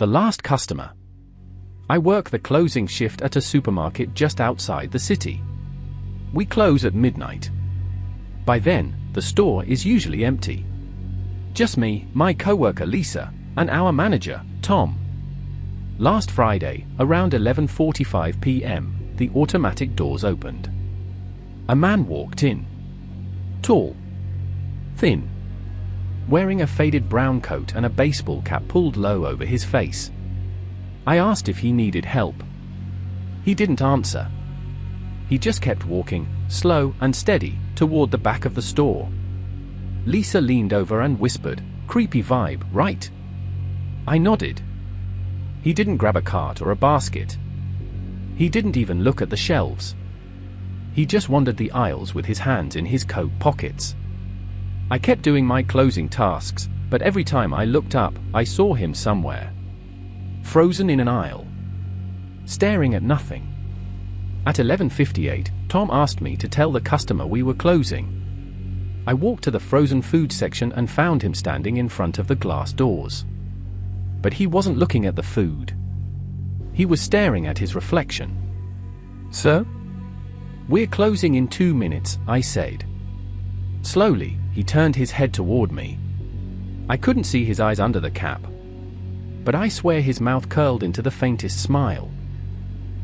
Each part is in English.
The last customer. I work the closing shift at a supermarket just outside the city. We close at midnight. By then, the store is usually empty. Just me, my coworker Lisa, and our manager, Tom. Last Friday, around 11:45 p.m., the automatic doors opened. A man walked in. Tall. Thin. Wearing a faded brown coat and a baseball cap pulled low over his face. I asked if he needed help. He didn't answer. He just kept walking, slow and steady, toward the back of the store. Lisa leaned over and whispered, "Creepy vibe, right?" I nodded. He didn't grab a cart or a basket. He didn't even look at the shelves. He just wandered the aisles with his hands in his coat pockets. I kept doing my closing tasks, but every time I looked up, I saw him somewhere. Frozen in an aisle. Staring at nothing. At 11:58, Tom asked me to tell the customer we were closing. I walked to the frozen food section and found him standing in front of the glass doors. But he wasn't looking at the food. He was staring at his reflection. "Sir?" "We're closing in 2 minutes," I said. Slowly, he turned his head toward me. I couldn't see his eyes under the cap, but I swear his mouth curled into the faintest smile.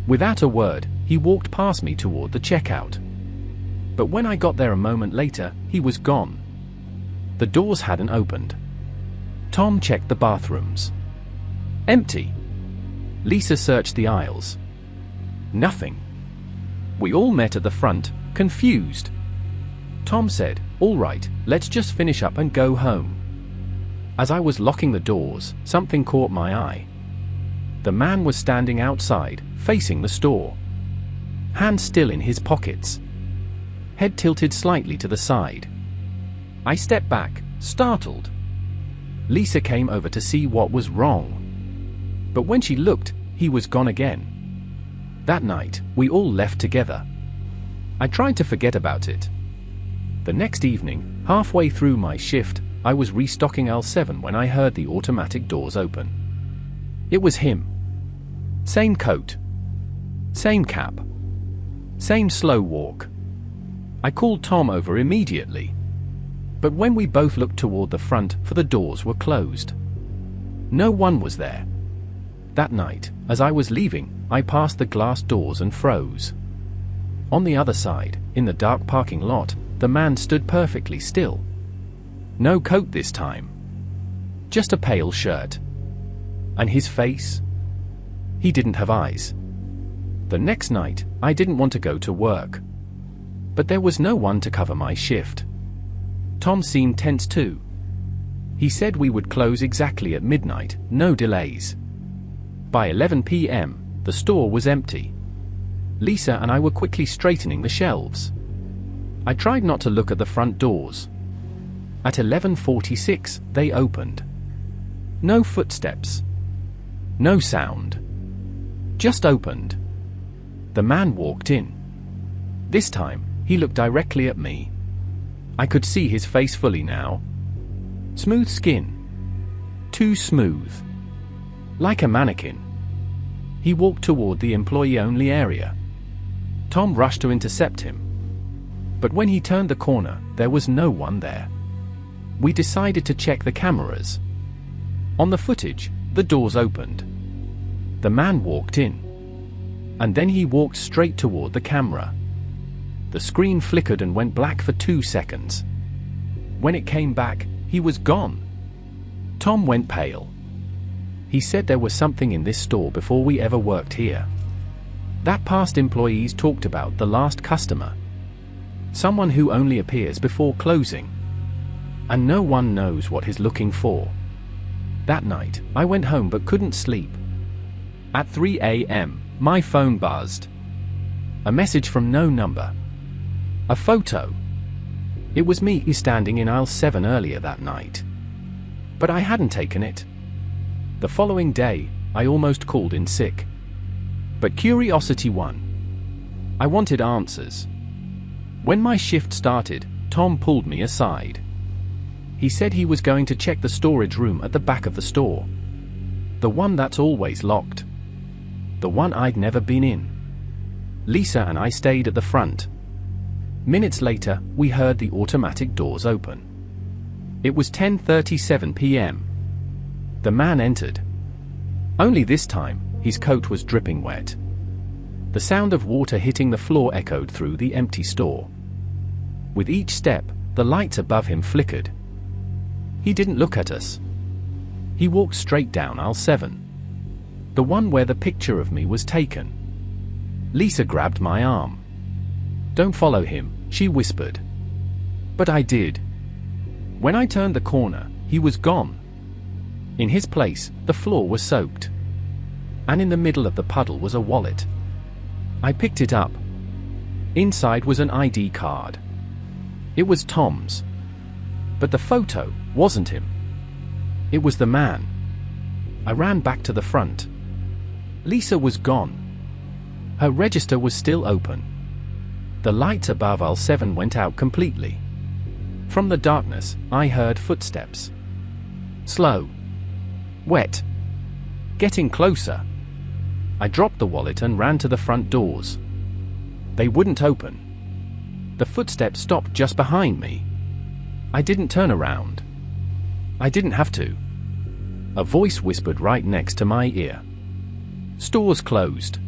Without a word, he walked past me toward the checkout. But when I got there a moment later, he was gone. The doors hadn't opened. Tom checked the bathrooms. Empty. Lisa searched the aisles. Nothing. We all met at the front, confused. Tom said, "All right, let's just finish up and go home." As I was locking the doors, something caught my eye. The man was standing outside, facing the store. Hands still in his pockets. Head tilted slightly to the side. I stepped back, startled. Lisa came over to see what was wrong. But when she looked, he was gone again. That night, we all left together. I tried to forget about it. The next evening, halfway through my shift, I was restocking aisle 7 when I heard the automatic doors open. It was him. Same coat. Same cap. Same slow walk. I called Tom over immediately. But when we both looked toward the front, for the doors were closed. No one was there. That night, as I was leaving, I passed the glass doors and froze. On the other side, in the dark parking lot, the man stood perfectly still. No coat this time. Just a pale shirt. And his face? He didn't have eyes. The next night, I didn't want to go to work. But there was no one to cover my shift. Tom seemed tense too. He said we would close exactly at midnight, no delays. By 11 p.m., the store was empty. Lisa and I were quickly straightening the shelves. I tried not to look at the front doors. At 11:46, they opened. No footsteps. No sound. Just opened. The man walked in. This time, he looked directly at me. I could see his face fully now. Smooth skin. Too smooth. Like a mannequin. He walked toward the employee-only area. Tom rushed to intercept him. But when he turned the corner, there was no one there. We decided to check the cameras. On the footage, the doors opened. The man walked in. And then he walked straight toward the camera. The screen flickered and went black for 2 seconds. When it came back, he was gone. Tom went pale. He said there was something in this store before we ever worked here. That past employees talked about the last customer. Someone who only appears before closing. And no one knows what he's looking for. That night, I went home but couldn't sleep. At 3 a.m., my phone buzzed. A message from no number. A photo. It was me standing in aisle 7 earlier that night. But I hadn't taken it. The following day, I almost called in sick. But curiosity won. I wanted answers. When my shift started, Tom pulled me aside. He said he was going to check the storage room at the back of the store. The one that's always locked. The one I'd never been in. Lisa and I stayed at the front. Minutes later, we heard the automatic doors open. It was 10:37 p.m. The man entered. Only this time, his coat was dripping wet. The sound of water hitting the floor echoed through the empty store. With each step, the lights above him flickered. He didn't look at us. He walked straight down aisle 7. The one where the picture of me was taken. Lisa grabbed my arm. "Don't follow him," she whispered. But I did. When I turned the corner, he was gone. In his place, the floor was soaked. And in the middle of the puddle was a wallet. I picked it up. Inside was an ID card. It was Tom's. But the photo wasn't him. It was the man. I ran back to the front. Lisa was gone. Her register was still open. The lights above aisle 7 went out completely. From the darkness, I heard footsteps. Slow. Wet. Getting closer. I dropped the wallet and ran to the front doors. They wouldn't open. The footsteps stopped just behind me. I didn't turn around. I didn't have to. A voice whispered right next to my ear. "Store's closed."